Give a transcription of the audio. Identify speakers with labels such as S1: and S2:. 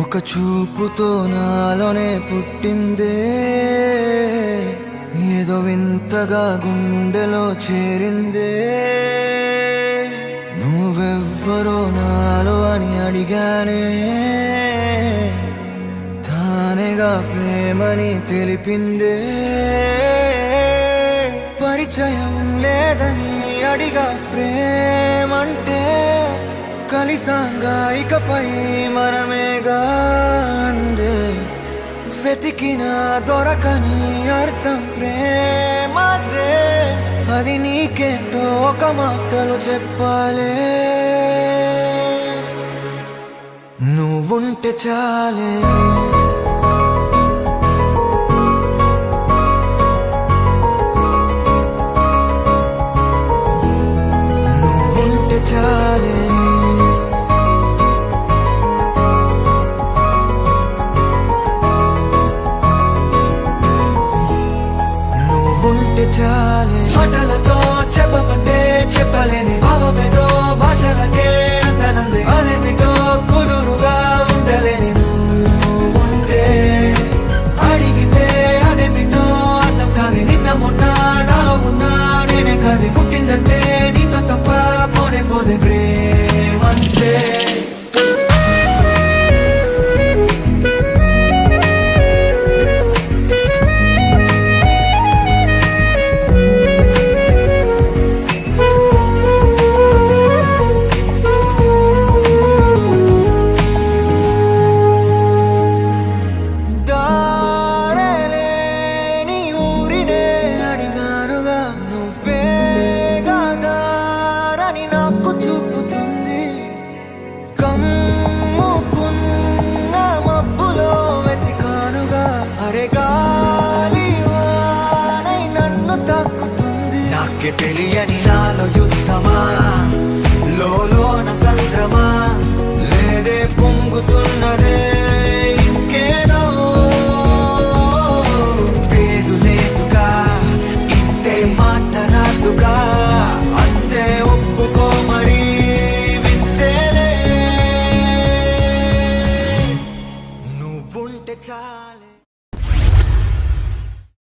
S1: ఒక చూపుతో నాలోనే పుట్టిందే, ఏదో వింతగా గుండెలో చేరిందే. నువ్వెవ్వరో నాలో అని అడిగానే, తానేగా ప్రేమని తెలిపిందే. పరిచయం లేదని అడిగా ప్రేమంటే, కలిసాంగా ఇకపై మనమేగా అందే. వెతికిన దొరకని అర్థం ప్రేమదే, అది నీకేంటో ఒక మాటలు చెప్పాలే. నువ్వుంటే చాలే, నువ్వుంటే చాలే, ఉంటే చాలే. మాటలతో చెప్పమంటే చెప్పలేని భావమేదో భాషలకే అందనంది. అదేమిటో కుదురుగా ఉండలేని ఉంటే, అడిగితే అదేమిటో అర్థం కాదు. నిన్న మొన్న నాలో ఉన్నా నేనే కాదు. పుట్టిందంటే నీతో తప్ప పోనే పోదే ప్రేమంతే. నాకే తెలియని నాలో యుద్ధమా, లోన సంద్రమా, లేదే